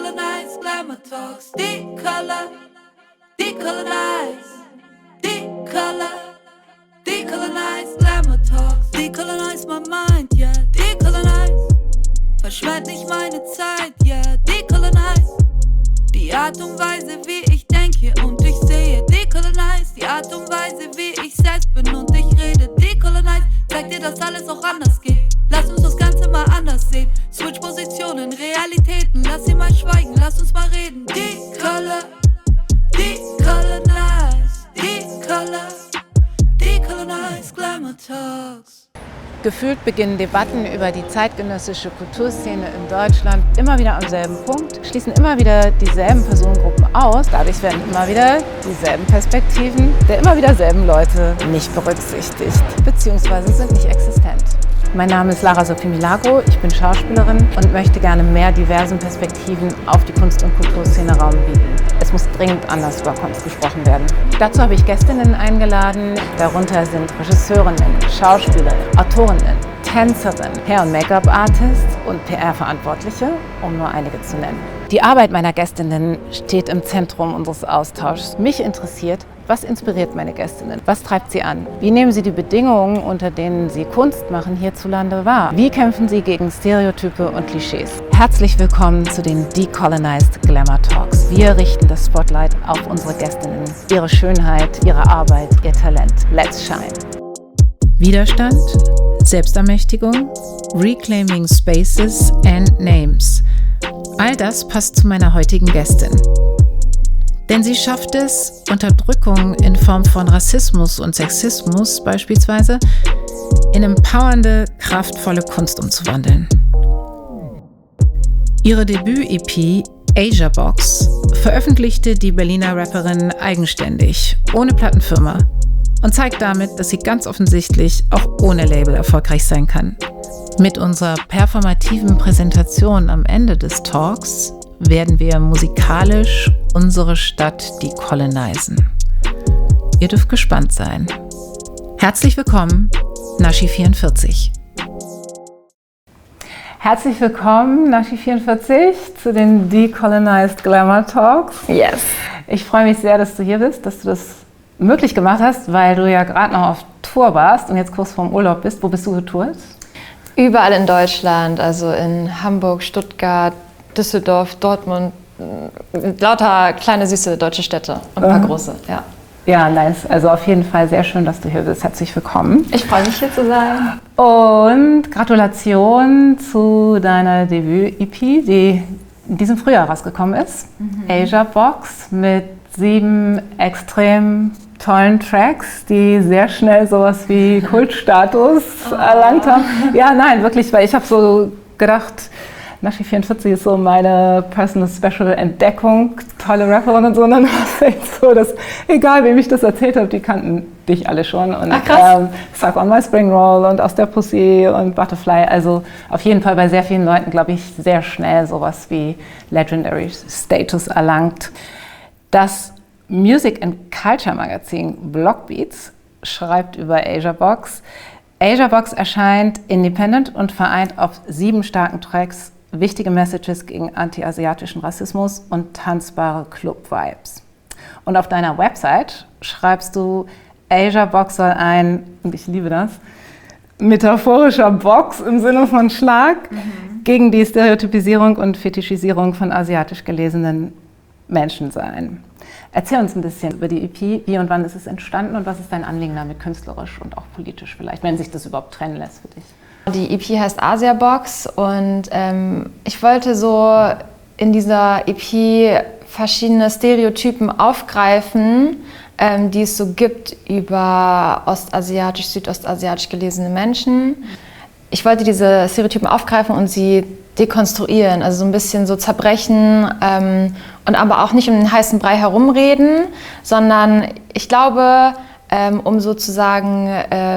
Decolonize Glamour Talks. Decolonize, decolonize Glamour Talks. Decolonize my mind, yeah. Decolonize, verschwend nicht meine Zeit, yeah. Decolonize, die Art und Weise, wie ich denke und ich sehe. Decolonize, die Art und Weise, wie ich selbst bin und ich rede. Decolonize, zeig dir, dass alles auch anders geht. Lass uns das Ganze mal anders sehen. Switch Positionen, Realitäten, lass sie mal schweigen, lass uns mal reden. Decolonize Glamour Talks. Gefühlt beginnen Debatten über die zeitgenössische Kulturszene in Deutschland immer wieder am selben Punkt, schließen immer wieder dieselben Personengruppen aus. Dadurch werden immer wieder dieselben Perspektiven der immer wieder selben Leute nicht berücksichtigt, beziehungsweise sind nicht existent. Mein Name ist Lara Sophie Milagro, ich bin Schauspielerin und möchte gerne mehr diversen Perspektiven auf die Kunst- und Kulturszene Raum bieten. Es muss dringend anders über Kunst gesprochen werden. Dazu habe ich Gästinnen eingeladen, darunter sind Regisseurinnen, Schauspielerinnen, Autorinnen, Tänzerinnen, Hair- und Make-up-Artists und PR-Verantwortliche, um nur einige zu nennen. Die Arbeit meiner Gästinnen steht im Zentrum unseres Austauschs. Mich interessiert, was inspiriert meine Gästinnen? Was treibt sie an? Wie nehmen sie die Bedingungen, unter denen sie Kunst machen, hierzulande wahr? Wie kämpfen sie gegen Stereotype und Klischees? Herzlich willkommen zu den Decolonized Glamour Talks. Wir richten das Spotlight auf unsere Gästinnen, ihre Schönheit, ihre Arbeit, ihr Talent. Let's shine! Widerstand, Selbstermächtigung, Reclaiming Spaces and Names. All das passt zu meiner heutigen Gästin. Denn sie schafft es, Unterdrückung in Form von Rassismus und Sexismus beispielsweise in empowernde, kraftvolle Kunst umzuwandeln. Ihre Debüt-EP Asia Box veröffentlichte die Berliner Rapperin eigenständig, ohne Plattenfirma und zeigt damit, dass sie ganz offensichtlich auch ohne Label erfolgreich sein kann. Mit unserer performativen Präsentation am Ende des Talks werden wir musikalisch unsere Stadt decolonisen. Ihr dürft gespannt sein. Herzlich willkommen, Nashi44. Herzlich willkommen, Nashi44, zu den Decolonized Glamour Talks. Yes. Ich freue mich sehr, dass du hier bist, dass du das möglich gemacht hast, weil du ja gerade noch auf Tour warst und jetzt kurz vorm Urlaub bist. Wo bist du getourt? Überall in Deutschland, also in Hamburg, Stuttgart, Düsseldorf, Dortmund, lauter kleine, süße deutsche Städte und ein paar große, ja. Ja, nice. Also auf jeden Fall sehr schön, dass du hier bist. Herzlich willkommen. Ich freue mich, hier zu sein. Und Gratulation zu deiner Debüt-EP, die in diesem Frühjahr rausgekommen ist. Asia Box mit 7 extrem tollen Tracks, die sehr schnell sowas wie Kultstatus erlangt haben. Ja, nein, wirklich, weil ich habe so gedacht, Nashi44 ist so meine Personal Special Entdeckung, tolle Rapperin und so. Und dann war es echt so, dass egal wem ich das erzählt habe, die kannten dich alle schon. Und Suck on My Spring Roll und Aus der Pussy und Butterfly. Also auf jeden Fall bei sehr vielen Leuten, glaube ich, sehr schnell sowas wie Legendary Status erlangt. Das Music and Culture Magazin Blockbeats schreibt über Asia Box. Asia Box erscheint independent und vereint auf 7 starken Tracks wichtige Messages gegen anti-asiatischen Rassismus und tanzbare Club-Vibes. Und auf deiner Website schreibst du, Asia Box soll ein, und ich liebe das, metaphorischer Box im Sinne von Schlag gegen die Stereotypisierung und Fetischisierung von asiatisch gelesenen Menschen sein. Erzähl uns ein bisschen über die EP, wie und wann ist es entstanden und was ist dein Anliegen damit künstlerisch und auch politisch vielleicht, wenn sich das überhaupt trennen lässt für dich? Die EP heißt Asia Box und ich wollte so in dieser EP verschiedene Stereotypen aufgreifen, die es so gibt über ostasiatisch, südostasiatisch gelesene Menschen. Ich wollte diese Stereotypen aufgreifen und sie dekonstruieren, also so ein bisschen so zerbrechen und aber auch nicht um den heißen Brei herumreden, sondern ich glaube, um sozusagen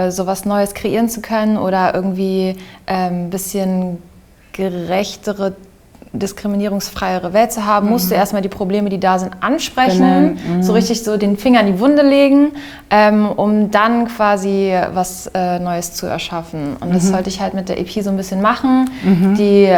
sowas Neues kreieren zu können oder irgendwie ein bisschen gerechtere, diskriminierungsfreiere Welt zu haben, musst du erstmal die Probleme, die da sind, ansprechen, so richtig so den Finger in die Wunde legen, um dann quasi was Neues zu erschaffen. Und das sollte ich halt mit der EP so ein bisschen machen, die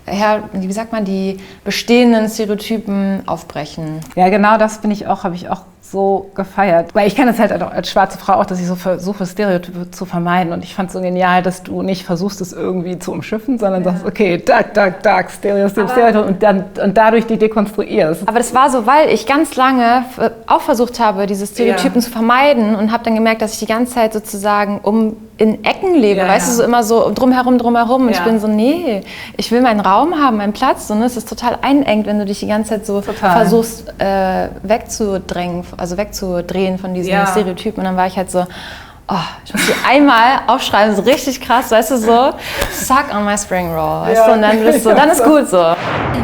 wie sagt man, die bestehenden Stereotypen aufbrechen. Ja, genau das habe ich auch so gefeiert. Weil ich kenne das halt als schwarze Frau auch, dass ich so versuche, Stereotype zu vermeiden. Und ich fand es so genial, dass du nicht versuchst, es irgendwie zu umschiffen, sondern sagst, okay, Dark, Stereotyp, und dadurch die dekonstruierst. Aber das war so, weil ich ganz lange auch versucht habe, diese Stereotypen zu vermeiden und habe dann gemerkt, dass ich die ganze Zeit sozusagen in Ecken lebe, weißt du, so immer so drumherum. Und ich bin so, nee, ich will meinen Raum haben, meinen Platz. Und es ist total einengt, wenn du dich die ganze Zeit so versuchst wegzudrehen von diesen Stereotypen. Und dann war ich halt so, ich muss die einmal aufschreiben, so richtig krass, weißt du, so, suck on my spring roll, weißt du, und dann bist du, dann ist gut so.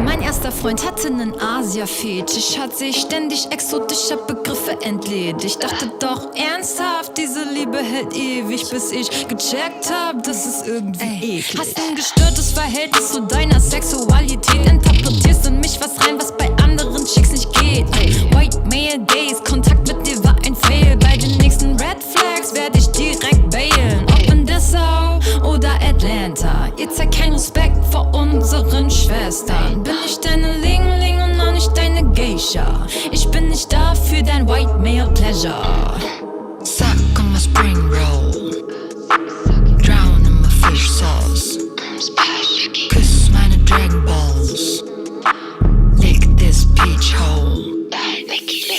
Mein erster Freund hatte einen Asia-Fetisch, hat sich ständig exotischer Begriffe entledigt. Dachte doch ernsthaft, diese Liebe hält ewig, bis ich gecheckt hab, das ist irgendwie eklig. Hast ein gestörtes Verhältnis zu deiner Sexualität, interpretierst in mich was rein, was bei anderen Chicks nicht geht. White Male Gaze, Kontakt mit dir war ein Fail, bei den nächsten Red Flags werde ich direkt bailen. Ob in Dessau oder Atlanta, ihr zeigt keinen Respekt vor unseren Schwestern. Bin ich deine Ling-Ling und noch nicht deine Geisha. Ich bin nicht da für dein White Male Pleasure. Suck on my spring roll, drown in my fish sauce, küss meine Dragon Balls, lick this peach hole.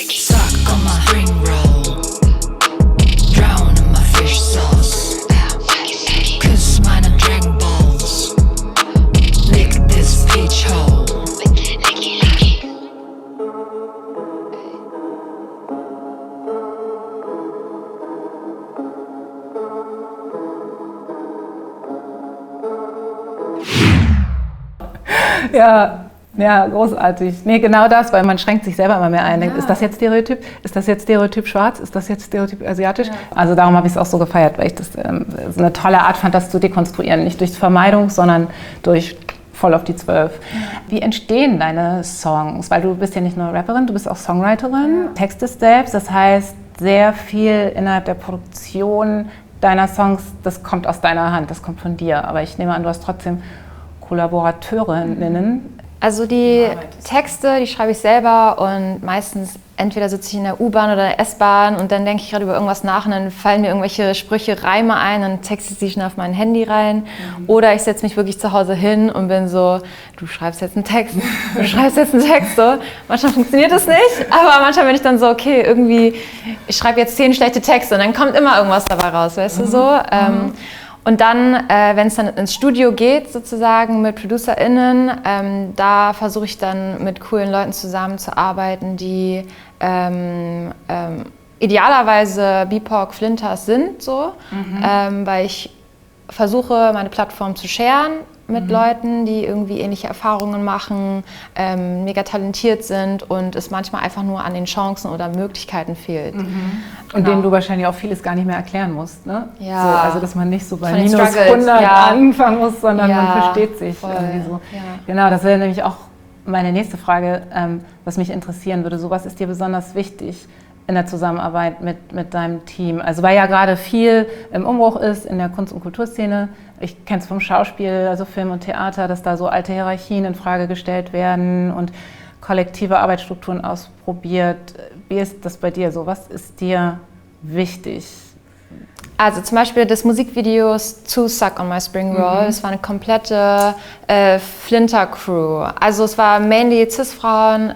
Suck on my spring roll, drown in my fish sauce, küss meine Dragon Balls, lick this peach hole. Ja, großartig. Nee, genau das, weil man schränkt sich selber immer mehr ein. Denkt, ist das jetzt Stereotyp? Ist das jetzt Stereotyp schwarz? Ist das jetzt Stereotyp asiatisch? Ja. Also darum habe ich es auch so gefeiert, weil ich das so eine tolle Art fand, das zu dekonstruieren. Nicht durch Vermeidung, sondern durch voll auf die 12. Wie entstehen deine Songs? Weil du bist ja nicht nur Rapperin, du bist auch Songwriterin, textest selbst. Das heißt, sehr viel innerhalb der Produktion deiner Songs, das kommt aus deiner Hand, das kommt von dir. Aber ich nehme an, du hast trotzdem Kollaborateurinnen. Also die Texte, die schreibe ich selber und meistens entweder sitze ich in der U-Bahn oder der S-Bahn und dann denke ich gerade über irgendwas nach und dann fallen mir irgendwelche Sprüche, Reime ein und texte sie schnell auf mein Handy rein. Oder ich setze mich wirklich zu Hause hin und bin so, du schreibst jetzt einen Text, so. Manchmal funktioniert das nicht, aber manchmal bin ich dann so, okay, irgendwie, ich schreibe jetzt 10 schlechte Texte und dann kommt immer irgendwas dabei raus, weißt du so. Und dann, wenn es dann ins Studio geht, sozusagen mit ProducerInnen, da versuche ich dann mit coolen Leuten zusammenzuarbeiten, die idealerweise BIPOC Flinters sind, so, weil ich versuche, meine Plattform zu sharen mit Leuten, die irgendwie ähnliche Erfahrungen machen, mega talentiert sind und es manchmal einfach nur an den Chancen oder Möglichkeiten fehlt. Und denen du wahrscheinlich auch vieles gar nicht mehr erklären musst, ne? Ja. So, also dass man nicht so bei Von den minus Struggles, 100 anfangen muss, sondern man versteht sich voll. irgendwie so. Ja. Genau, das wäre nämlich auch meine nächste Frage, was mich interessieren würde. So, was ist dir besonders wichtig in der Zusammenarbeit mit deinem Team? Also weil ja gerade viel im Umbruch ist in der Kunst- und Kulturszene. Ich kenne es vom Schauspiel, also Film und Theater, dass da so alte Hierarchien in Frage gestellt werden und kollektive Arbeitsstrukturen ausprobiert. Wie ist das bei dir so? Was ist dir wichtig? Also zum Beispiel des Musikvideos zu Suck on My Spring Roll, das war eine komplette Flinter-Crew. Also es war mainly Cis-Frauen,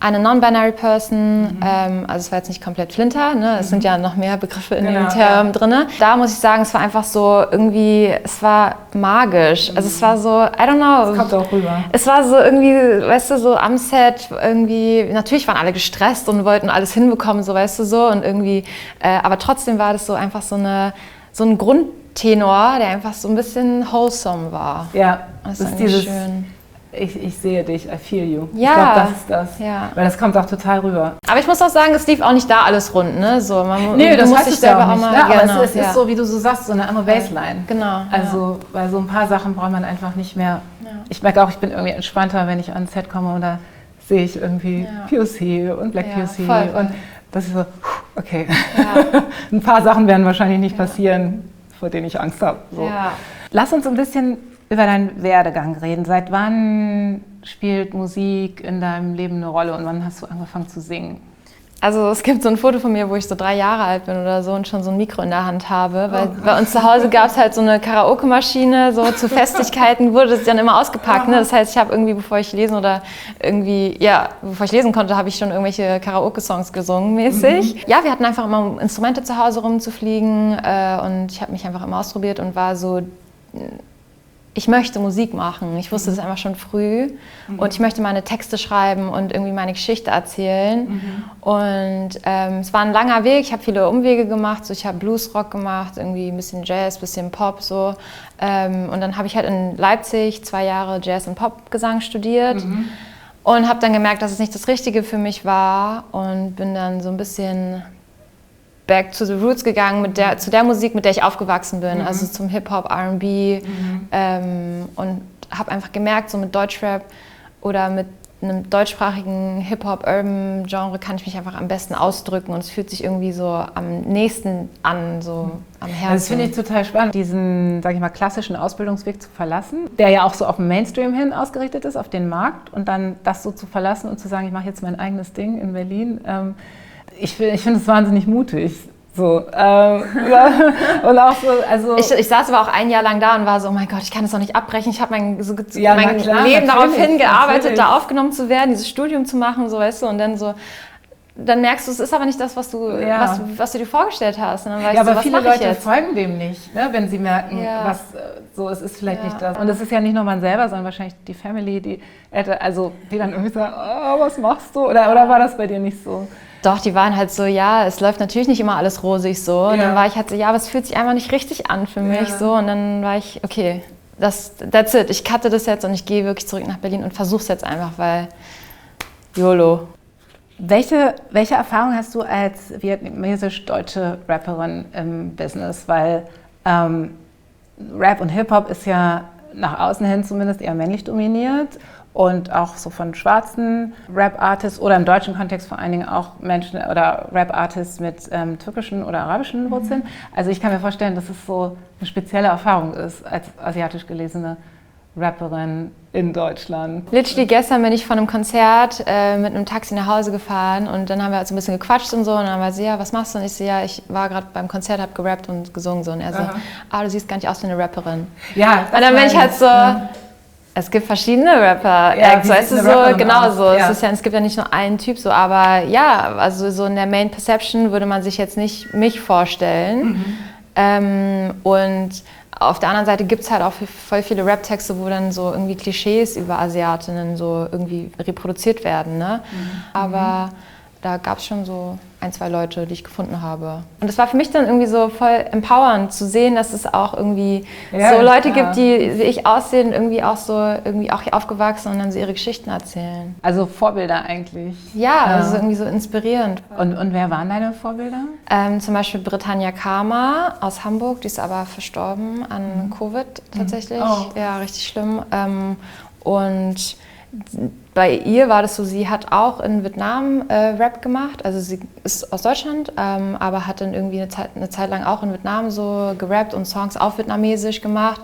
eine non-binary Person, also es war jetzt nicht komplett Flinter, ne? Es sind ja noch mehr Begriffe in dem Term drin. Da muss ich sagen, es war einfach so irgendwie, es war magisch. Also es war so, I don't know. Es kommt auch rüber. Es war so irgendwie, weißt du, so am Set irgendwie, natürlich waren alle gestresst und wollten alles hinbekommen, so weißt du so. Und irgendwie, aber trotzdem war das so einfach so ein Grundtenor, der einfach so ein bisschen wholesome war. Ja, das ist ist dieses schön. Ich sehe dich, I feel you. Ja. Ich glaube, das ist das. Ja. Weil das kommt auch total rüber. Aber ich muss auch sagen, es lief auch nicht da alles rund, ne? So, Das muss heißt sich es ja selber auch nicht, mal, ne? Aber genau, es ist so, wie du so sagst, so eine andere Baseline. Genau. Also bei so ein paar Sachen braucht man einfach nicht mehr. Ja. Ich merke auch, ich bin irgendwie entspannter, wenn ich ans Set komme und da sehe ich irgendwie POC und Black POC. Voll. Und das ist so, okay. Ja. Ein paar Sachen werden wahrscheinlich nicht passieren, vor denen ich Angst habe. So. Ja. Lass uns ein bisschen über deinen Werdegang reden. Seit wann spielt Musik in deinem Leben eine Rolle und wann hast du angefangen zu singen? Also es gibt so ein Foto von mir, wo ich so 3 Jahre alt bin oder so und schon so ein Mikro in der Hand habe, weil bei uns zu Hause gab es halt so eine Karaoke-Maschine, so zu Festigkeiten wurde das dann immer ausgepackt. Ne? Das heißt, ich habe irgendwie, bevor ich lesen konnte, habe ich schon irgendwelche Karaoke-Songs gesungen mäßig. Ja, wir hatten einfach immer Instrumente zu Hause rumzufliegen und ich habe mich einfach immer ausprobiert und war so... Ich möchte Musik machen. Ich wusste das einfach schon früh. Und ich möchte meine Texte schreiben und irgendwie meine Geschichte erzählen. Und es war ein langer Weg. Ich habe viele Umwege gemacht. So, ich habe Bluesrock gemacht, irgendwie ein bisschen Jazz, ein bisschen Pop. So. Und dann habe ich halt in Leipzig 2 Jahre Jazz- und Popgesang studiert. Und habe dann gemerkt, dass es nicht das Richtige für mich war. Und bin dann so ein bisschen... back to the roots gegangen, zu der Musik, mit der ich aufgewachsen bin, also zum Hip-Hop, R&B und habe einfach gemerkt, so mit Deutschrap oder mit einem deutschsprachigen Hip-Hop-Urban-Genre kann ich mich einfach am besten ausdrücken und es fühlt sich irgendwie so am nächsten an, so am Herzen. Das finde ich total spannend, diesen, sag ich mal, klassischen Ausbildungsweg zu verlassen, der ja auch so auf den Mainstream hin ausgerichtet ist, auf den Markt und dann das so zu verlassen und zu sagen, ich mache jetzt mein eigenes Ding in Berlin. Ich finde es wahnsinnig mutig. So, und auch so, also ich saß aber auch 1 Jahr lang da und war so, oh mein Gott, ich kann das doch nicht abbrechen. Ich habe mein klar, Leben darauf hingearbeitet, da aufgenommen zu werden, dieses Studium zu machen, so, weißt du, und dann merkst du, es ist aber nicht das, was du dir vorgestellt hast. Und dann weißt du, aber was viele mache ich Leute jetzt? folgen dem nicht, ne, wenn sie merken, es ist vielleicht nicht das. Und es ist ja nicht nur man selber, sondern wahrscheinlich die Family, die Eltern, also die dann irgendwie sagen, oh, was machst du? Oder war das bei dir nicht so? Doch, die waren halt so, ja, es läuft natürlich nicht immer alles rosig so. Und dann war ich halt so, ja, aber es fühlt sich einfach nicht richtig an für mich so. Und dann war ich, okay, that's it. Ich cutte das jetzt und ich gehe wirklich zurück nach Berlin und versuche es jetzt einfach, weil YOLO. Welche Erfahrung hast du als vietnamesisch-deutsche Rapperin im Business? Weil Rap und Hip-Hop ist ja nach außen hin zumindest eher männlich dominiert. Und auch so von schwarzen Rap-Artists oder im deutschen Kontext vor allen Dingen auch Menschen oder Rap-Artists mit türkischen oder arabischen Wurzeln. Also ich kann mir vorstellen, dass es so eine spezielle Erfahrung ist als asiatisch gelesene Rapperin in Deutschland. Literally gestern bin ich von einem Konzert mit einem Taxi nach Hause gefahren und dann haben wir halt so ein bisschen gequatscht und so und dann war sie, ja, was machst du? Und ich so, ja, ich war gerade beim Konzert, habe gerappt und gesungen so und er so, du siehst gar nicht aus wie eine Rapperin. Ja, und dann bin ich halt so... Es gibt verschiedene Rapper, weißt du, so, genau so. Es gibt ja nicht nur einen Typ so, aber ja, also so in der Main Perception würde man sich jetzt nicht mich vorstellen. Und auf der anderen Seite gibt es halt auch voll viele Rap-Texte, wo dann so irgendwie Klischees über Asiatinnen so irgendwie reproduziert werden, ne? Aber da gab es schon so 1, 2 Leute, die ich gefunden habe. Und es war für mich dann irgendwie so voll empowernd zu sehen, dass es auch irgendwie so Leute gibt, die wie ich aussehen, irgendwie auch hier aufgewachsen und dann so ihre Geschichten erzählen. Also Vorbilder eigentlich. Ja, also irgendwie so inspirierend. Und wer waren deine Vorbilder? Zum Beispiel Britannia Karma aus Hamburg, die ist aber verstorben an Covid tatsächlich. Oh. Ja, richtig schlimm. Und bei ihr war das so, sie hat auch in Vietnam Rap gemacht, also sie ist aus Deutschland, aber hat dann irgendwie eine Zeit lang auch in Vietnam so gerappt und Songs auf Vietnamesisch gemacht.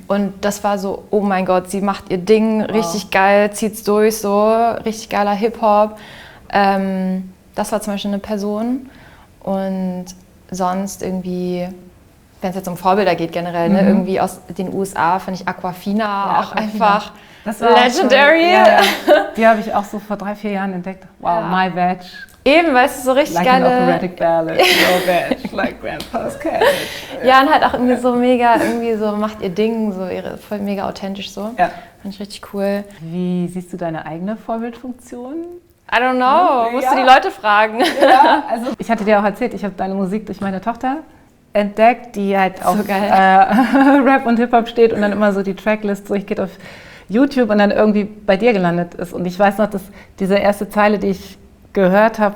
Und das war so, oh mein Gott, sie macht ihr Ding, richtig geil, zieht's durch, so richtig geiler Hip-Hop. Das war zum Beispiel eine Person. Und sonst irgendwie, wenn es jetzt um Vorbilder geht generell, ne, irgendwie aus den USA fand ich Aquafina auch einfach... Das war legendary. Auch so, die habe ich auch so vor 3, 4 Jahren entdeckt. Wow, my veg. Eben, weißt du, so richtig like geile... Like an operatic ballad, your veg, like grandpa's cabbage. Ja, und halt auch irgendwie so mega, irgendwie so macht ihr Ding, so voll mega authentisch so. Ja. Fand ich richtig cool. Wie siehst du deine eigene Vorbildfunktion? I don't know, musst du die Leute fragen. Ja, also ich hatte dir auch erzählt, ich habe deine Musik durch meine Tochter entdeckt, die halt auf Rap und Hip-Hop steht und dann immer so die Tracklist durchgeht auf YouTube und dann irgendwie bei dir gelandet ist. Und ich weiß noch, dass diese erste Zeile, die ich gehört habe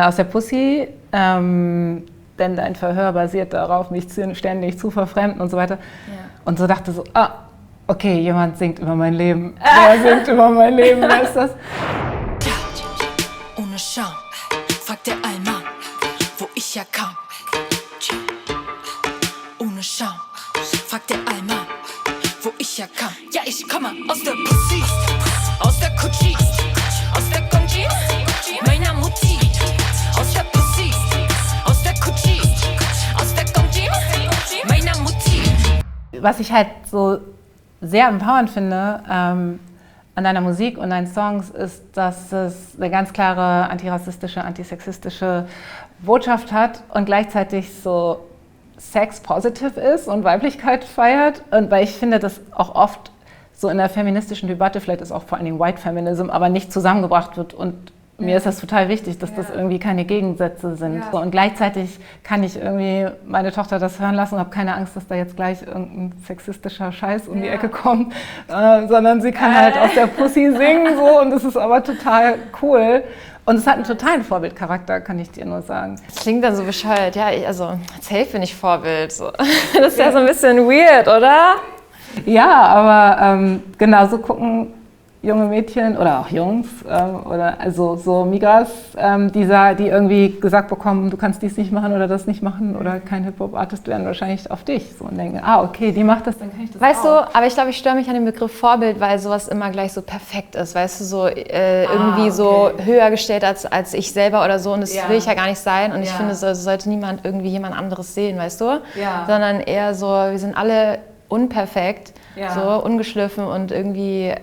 aus der Pussy, denn dein Verhör basiert darauf, mich ständig zu verfremden und so weiter. Ja. Und so dachte so, okay, jemand singt über mein Leben. Wer singt über mein Leben? Wer ist das? Ohne Scham, fragt der Allmann, wo ich herkam. Ohne Scham, fragt der Allmann, wo ich herkam. Ja, ich komme aus der Pussy, aus der Kutschi, aus der Gonji, meiner Mutti. Aus der Pussy, aus der Kutschi, aus der Gonji, meiner Mutti. Was ich halt so sehr empowernd finde an deiner Musik und deinen Songs, ist, dass es eine ganz klare antirassistische, antisexistische Botschaft hat und gleichzeitig so sex-positive ist und Weiblichkeit feiert. Und weil ich finde, dass auch oft so in der feministischen Debatte, vielleicht ist auch vor allen Dingen White Feminism, aber nicht zusammengebracht wird. Und mir ist das total wichtig, dass das irgendwie keine Gegensätze sind. Ja. Und gleichzeitig kann ich irgendwie meine Tochter das hören lassen und habe keine Angst, dass da jetzt gleich irgendein sexistischer Scheiß um die Ecke kommt, sondern sie kann halt aus der Pussy singen so, und das ist aber total cool. Und es hat einen totalen Vorbildcharakter, kann ich dir nur sagen. Das klingt dann so bescheuert. Ja, also safe bin ich Vorbild. So. Das ist ja so ein bisschen weird, oder? Ja, aber genau so gucken junge Mädchen oder auch Jungs oder also so Migras, die irgendwie gesagt bekommen, du kannst dies nicht machen oder das nicht machen oder kein Hip-Hop-Artist werden, wahrscheinlich auf dich so und denken, okay, die macht das, dann kann ich das weißt auch. Weißt du, aber ich glaube, ich störe mich an dem Begriff Vorbild, weil sowas immer gleich so perfekt ist, weißt du, so irgendwie so höher gestellt als ich selber oder so, und das will ich ja gar nicht sein, und ich finde, so sollte niemand irgendwie jemand anderes sehen, weißt du, sondern eher so, wir sind alle unperfekt, so ungeschliffen und irgendwie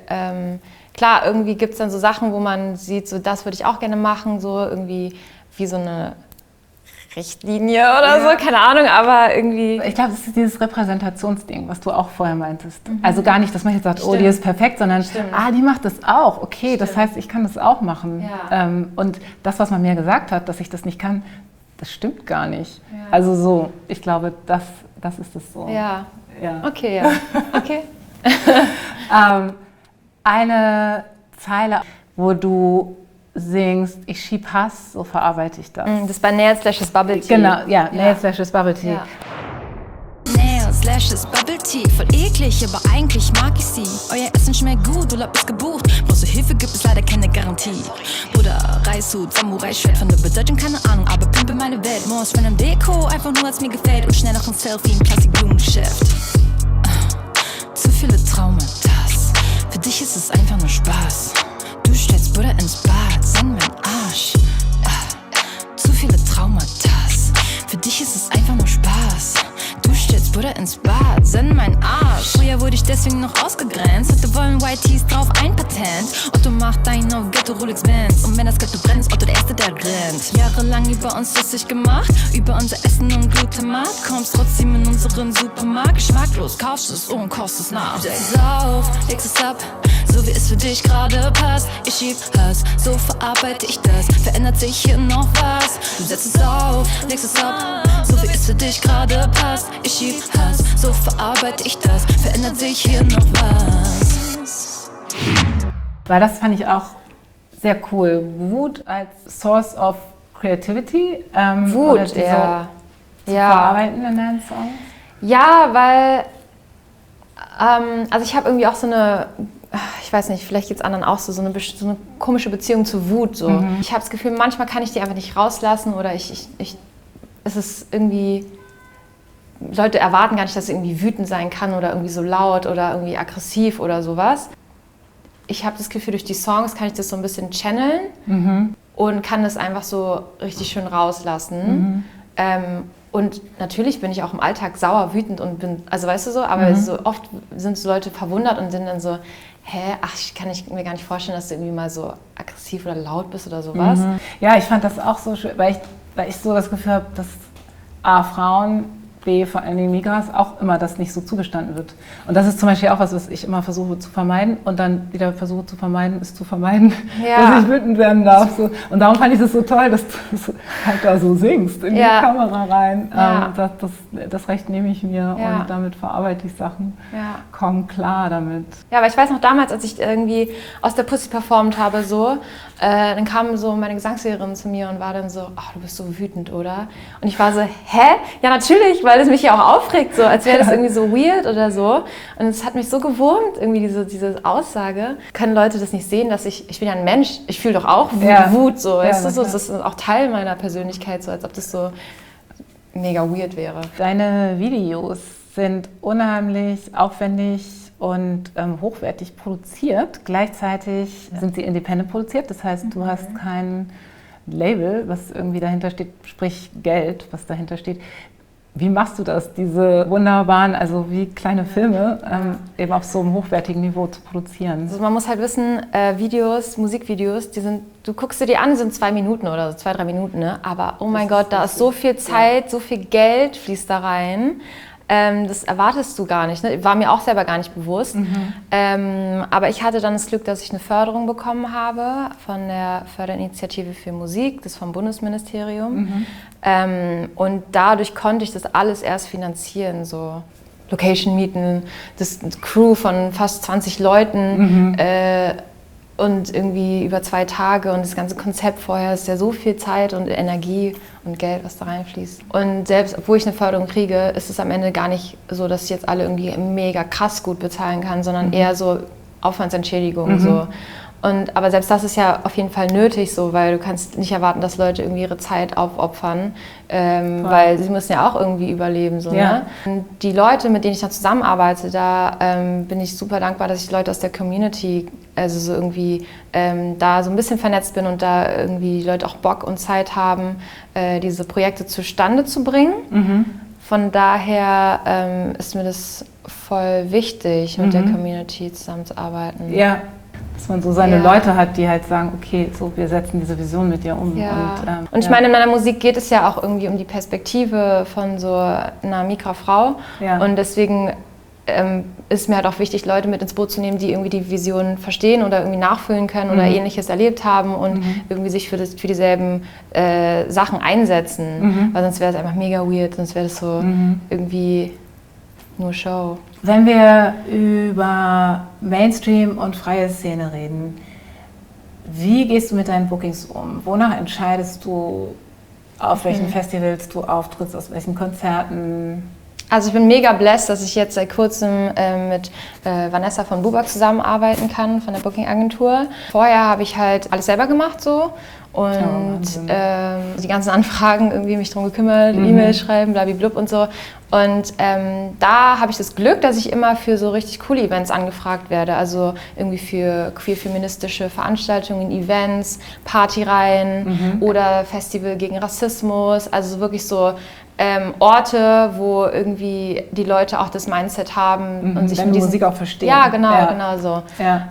klar, irgendwie gibt es dann so Sachen, wo man sieht, so das würde ich auch gerne machen, so irgendwie wie so eine Richtlinie oder so, keine Ahnung, aber irgendwie... Ich glaube, es ist dieses Repräsentationsding, was du auch vorher meintest. Also gar nicht, dass man jetzt sagt, oh, die ist perfekt, sondern die macht das auch, okay, das heißt, ich kann das auch machen. Ja. Und das, was man mir gesagt hat, dass ich das nicht kann, das stimmt gar nicht. Ja. Also so, ich glaube, das ist es so. Ja. Okay, ja. Okay. Eine Zeile, wo du singst, ich schieb Hass, so verarbeite ich das. Das ist bei Nails / Bubble Tea. Genau, ja, Nails / Bubble Tea. Ja. Nails / Bubble Tea, voll eklig, aber eigentlich mag ich sie. Euer Essen schmeckt gut, Urlaub ist gebucht. Brauchst du Hilfe, gibt es leider keine Garantie. Bruder, Reishut, Samurai-Schwert, von der Bedeutung keine Ahnung, aber pimpe meine Welt. Morgens von einem Deko, einfach nur als mir gefällt, und schnell noch ein Selfie im Plastikblumengeschäft. Zu viele Traumata. Für dich ist es einfach nur Spaß. Du stellst Butter ins Bad, send mein Arsch. Zu viele Traumata. Für dich ist es einfach nur Spaß. Du stellst Butter ins Bad, send mein Arsch. Früher wurde ich deswegen noch ausgegrenzt. Heute wollen White Tees drauf ein Patent. Otto macht einen auf Ghetto Rolex Benz. Und wenn das Ghetto brennt, ist Otto der Erste, der rennt. Jahrelang über uns lustig gemacht, über unser Essen und Glutamat. Kommst trotzdem in unseren Supermarkt. Geschmacklos, kaufst es und kostest es nach. Du setzt es auf, legst es ab, so wie es für dich gerade passt. Ich schieb Hass, so verarbeite ich das. Verändert sich hier noch was? Du setzt es auf, legst es ab, so wie es für dich gerade passt. Ich schieb Hass, so verarbeite ich das. Verändert sich hier noch was? Weil das fand ich auch sehr cool. Wut als Source of Creativity. Wut, ja. Zu verarbeiten in deinen Songs? Ja, weil also ich habe irgendwie auch so eine, ich weiß nicht, vielleicht geht es anderen auch so eine komische Beziehung zu Wut. So. Ich habe das Gefühl, manchmal kann ich die einfach nicht rauslassen, oder es ist irgendwie, Leute erwarten gar nicht, dass es irgendwie wütend sein kann oder irgendwie so laut oder irgendwie aggressiv oder sowas. Ich habe das Gefühl, durch die Songs kann ich das so ein bisschen channeln und kann das einfach so richtig schön rauslassen. Und natürlich bin ich auch im Alltag sauer, wütend und bin, also weißt du so, aber so oft sind so Leute verwundert und sind dann so, ich kann mir gar nicht vorstellen, dass du irgendwie mal so aggressiv oder laut bist oder sowas. Ja, ich fand das auch so schön, weil ich so das Gefühl habe, dass Frauen, B, vor allen Dingen Migras, auch immer das nicht so zugestanden wird. Und das ist zum Beispiel auch was ich immer versuche zu vermeiden und dann wieder versuche zu vermeiden, dass ich wütend werden darf. So. Und darum fand ich das so toll, dass du halt da so singst, in die Kamera rein. Das Recht nehme ich mir und damit verarbeite ich Sachen. Komm klar damit. Ja, aber ich weiß noch damals, als ich irgendwie aus der Pussy performt habe, so, dann kam so meine Gesangslehrerin zu mir und war dann so, du bist so wütend, oder? Und ich war so, ja natürlich, weil es mich ja auch aufregt, so, als wäre das irgendwie so weird oder so. Und es hat mich so gewurmt, irgendwie diese Aussage. Können Leute das nicht sehen, dass ich bin ja ein Mensch, ich fühle doch auch Wut, so, weißt du, so, das ist auch Teil meiner Persönlichkeit, so, als ob das so mega weird wäre. Deine Videos sind unheimlich aufwendig und hochwertig produziert. Gleichzeitig sind sie independent produziert, das heißt, du hast kein Label, was irgendwie dahinter steht, sprich Geld, was dahinter steht. Wie machst du das, diese wunderbaren, also wie kleine Filme, eben auf so einem hochwertigen Niveau zu produzieren? Also man muss halt wissen, Musikvideos, du guckst dir die an, die sind 2 Minuten oder so, 2-3 Minuten, ne? Aber oh mein Gott, da ist so viel Zeit, so viel Geld fließt da rein. Das erwartest du gar nicht, ne? War mir auch selber gar nicht bewusst. Aber ich hatte dann das Glück, dass ich eine Förderung bekommen habe von der Förderinitiative für Musik, das vom Bundesministerium. Und dadurch konnte ich das alles erst finanzieren, so Location mieten, das Crew von fast 20 Leuten und irgendwie über 2 Tage und das ganze Konzept vorher ist ja so viel Zeit und Energie und Geld, was da reinfließt. Und selbst obwohl ich eine Förderung kriege, ist es am Ende gar nicht so, dass ich jetzt alle irgendwie mega krass gut bezahlen kann, sondern eher so Aufwandsentschädigung. So. Aber selbst das ist ja auf jeden Fall nötig, so, weil du kannst nicht erwarten, dass Leute irgendwie ihre Zeit aufopfern, weil sie müssen ja auch irgendwie überleben. So, ne? Und die Leute, mit denen ich dann zusammenarbeite, da bin ich super dankbar, dass ich Leute aus der Community, also so irgendwie da so ein bisschen vernetzt bin und da irgendwie die Leute auch Bock und Zeit haben, diese Projekte zustande zu bringen. Von daher ist mir das voll wichtig, mit der Community zusammenzuarbeiten. Ja. Dass man so seine Leute hat, die halt sagen, okay, so, wir setzen diese Vision mit dir um. Ja. Und ich meine, in meiner Musik geht es ja auch irgendwie um die Perspektive von so einer Migrafrau. Und deswegen ist mir halt auch wichtig, Leute mit ins Boot zu nehmen, die irgendwie die Vision verstehen oder irgendwie nachfühlen können oder Ähnliches erlebt haben und irgendwie sich für dieselben Sachen einsetzen. Weil sonst wäre es einfach mega weird, sonst wäre das so irgendwie nur Show. Wenn wir über Mainstream und freie Szene reden, wie gehst du mit deinen Bookings um? Wonach entscheidest du, auf welchen Festivals du auftrittst, aus welchen Konzerten? Also ich bin mega blessed, dass ich jetzt seit kurzem mit Vanessa von Bubak zusammenarbeiten kann, von der Booking-Agentur. Vorher habe ich halt alles selber gemacht so und die ganzen Anfragen irgendwie mich drum gekümmert, E-Mails schreiben, blablablub und so. Und da habe ich das Glück, dass ich immer für so richtig coole Events angefragt werde. Also irgendwie für queer-feministische Veranstaltungen, Events, Partyreihen oder Festival gegen Rassismus. Also wirklich so Orte, wo irgendwie die Leute auch das Mindset haben und sich mit Musik auch verstehen. Ja, genau so. Ja.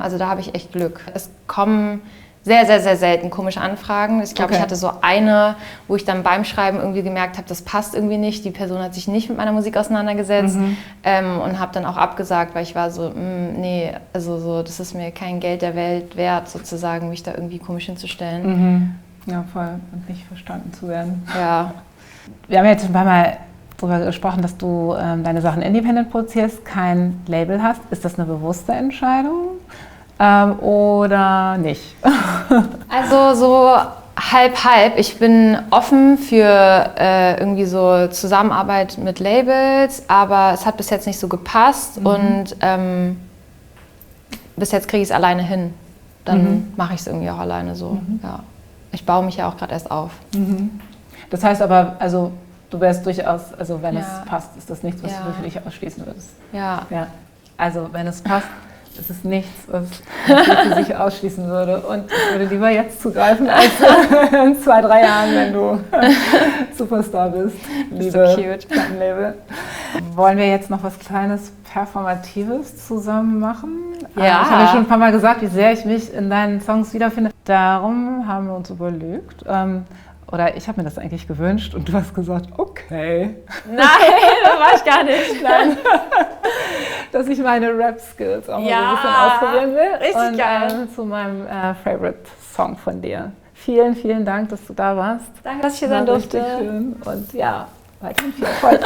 Also da habe ich echt Glück. Es kommen sehr, sehr, sehr selten komische Anfragen. Ich glaube, ich hatte so eine, wo ich dann beim Schreiben irgendwie gemerkt habe, das passt irgendwie nicht. Die Person hat sich nicht mit meiner Musik auseinandergesetzt und habe dann auch abgesagt, weil ich war so, nee, also so, das ist mir kein Geld der Welt wert, sozusagen, mich da irgendwie komisch hinzustellen. Ja, voll. Und nicht verstanden zu werden. Ja. Wir haben jetzt ein paar Mal darüber gesprochen, dass du deine Sachen independent produzierst, kein Label hast. Ist das eine bewusste Entscheidung oder nicht? Also so halb. Ich bin offen für irgendwie so Zusammenarbeit mit Labels, aber es hat bis jetzt nicht so gepasst und bis jetzt kriege ich es alleine hin. Dann mache ich es irgendwie auch alleine so. Ja. Ich baue mich ja auch gerade erst auf. Das heißt aber, also du wärst durchaus, also wenn es passt, ist das nichts, was du für dich ausschließen würdest. Ja. Also wenn es passt, ist es nichts, was ich für sich ausschließen würde. Und ich würde lieber jetzt zugreifen, als in 2-3 Jahren, wenn du Superstar bist. Liebe so cute. Label. Wollen wir jetzt noch was Kleines Performatives zusammen machen? Ja. Ich habe ja schon ein paar Mal gesagt, wie sehr ich mich in deinen Songs wiederfinde. Darum haben wir uns überlegt, oder ich habe mir das eigentlich gewünscht und du hast gesagt, okay. Nein, das war ich gar nicht. Nein. Dass ich meine Rap-Skills auch mal so ein bisschen ausprobieren will. Richtig geil. Zu meinem Favorite-Song von dir. Vielen, vielen Dank, dass du da warst. Danke, dass ich hier sein durfte. Schön. Und ja, weiterhin viel Erfolg.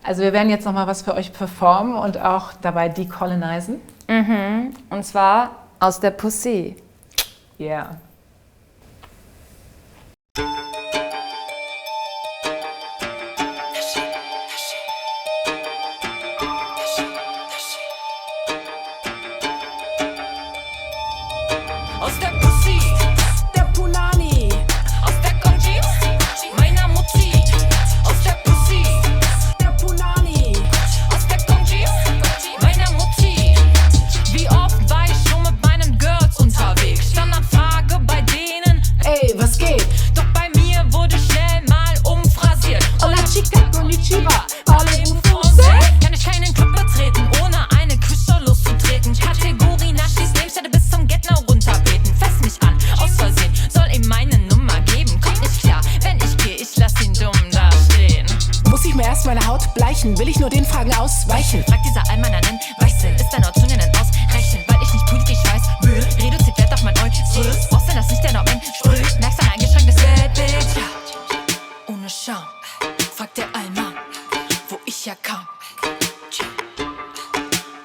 Also wir werden jetzt noch mal was für euch performen und auch dabei decolonisen. Und zwar aus der Pussy. Yeah. Aus der Pussy, der Punani, aus der Konji, meiner Mutti. Aus der Pussy, der Punani, aus der Konji, mir erst meine Haut bleichen, will ich nur den Fragen ausweichen. Fragt dieser Allmann Weiße, ist dein Ort denn ausreichend? Weil ich nicht politisch weiß, reduziert Wert auf mein Äußeres. Brauchst denn das nicht der Normen spricht? Merkst ein eingeschränktes Weltbild, ja. Ohne Scham, fragt der Allmann, wo ich herkam.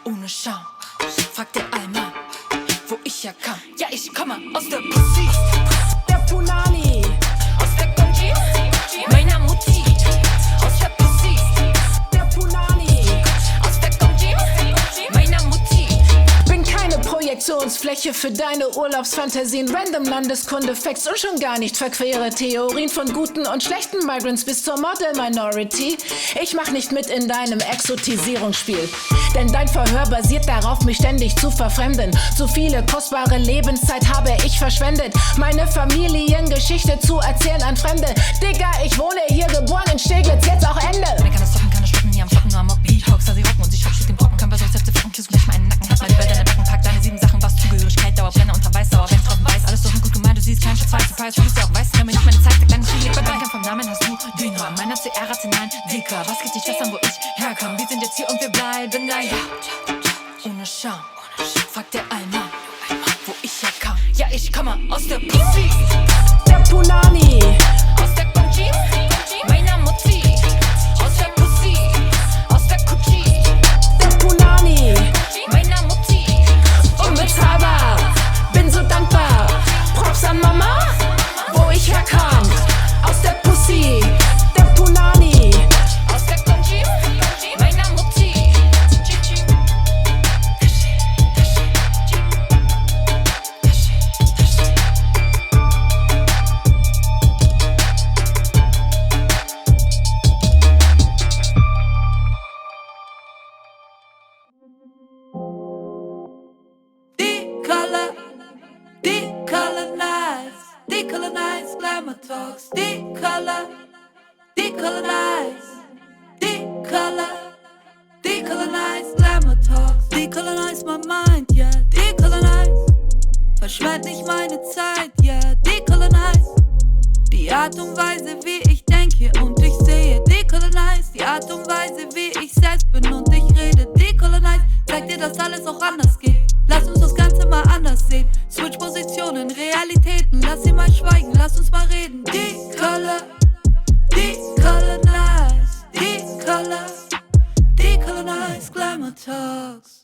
Ohne Scham, fragt der Allmann, wo ich herkam. Ja, ich komme aus der Pussy, Der Punani, aus der Konji, meiner Mutti, aus der Pussy, der Punani. aus der Konji, meiner Mutti. Bin keine Projektionsfläche für deine Urlaubsfantasien, random Landeskunde, Facts und schon gar nicht verquere Theorien von guten und schlechten Migrants bis zur Model Minority. Ich mach nicht mit in deinem Exotisierungsspiel, denn dein Verhör basiert darauf, mich ständig zu verfremden. Zu viele kostbare Lebenszeit habe ich verschwendet, meine Familiengeschichte zu erzählen an Fremde. Digga, ich wohne hier, geboren in Steglitz, jetzt auch Ende. Mir kann das stoppen, keine Stoppen, hier am Stoppen, nur am Mock. Beatbox, sie rocken und sie schockt den Brocken. Kann bei so Säfte fucken, kiss gleich meinen Nacken. Halt mal die Welt deine Backen, pack deine 7 Sachen, was Zugehörigkeit, Dauerbrenner unter Weißdauer, wenn ich drauf weiß. Alles doch gut gemeint, du siehst keinen Schutz, weiße Preis. Du bist ja auch weiß, kann mir nicht meine Zeit, der kleine Schiele. Bei vom Namen hast du den Namen meiner CR rationalen Dicker. Was geht dich das an, wo ich herkomme? Wir sind jetzt hier und wir bleiben da, ja. Ohne Scham, fragt der Allmann, wo ich herkam. Ja, ich komme aus der Pussy, Der Punani, aus der Konji, meiner Mutti, aus der Pussy, aus der Kutschi, der Punani. meiner Mutti. Unbezahlbar, bin so dankbar. Props an Mama, wo ich herkam. Aus der Pussy, der Punani. Aus der Konji, meiner Mutti. Decolonize glamour talks. Decolonize, decolonize glamour talks. Decolonize my mind, yeah. Decolonize, verschwend nicht meine Zeit, yeah. Decolonize, die Art und Weise, wie ich denke und ich sehe. Decolonize, die Art und Weise, wie ich selbst bin und ich rede. Decolonize, zeig dir, dass alles auch anders geht. Lass uns das Ganze mal anders sehen. Switch Positionen, Realitäten, lass sie mal schweigen, lass uns mal reden. Decolonize, decolonize glamour talks.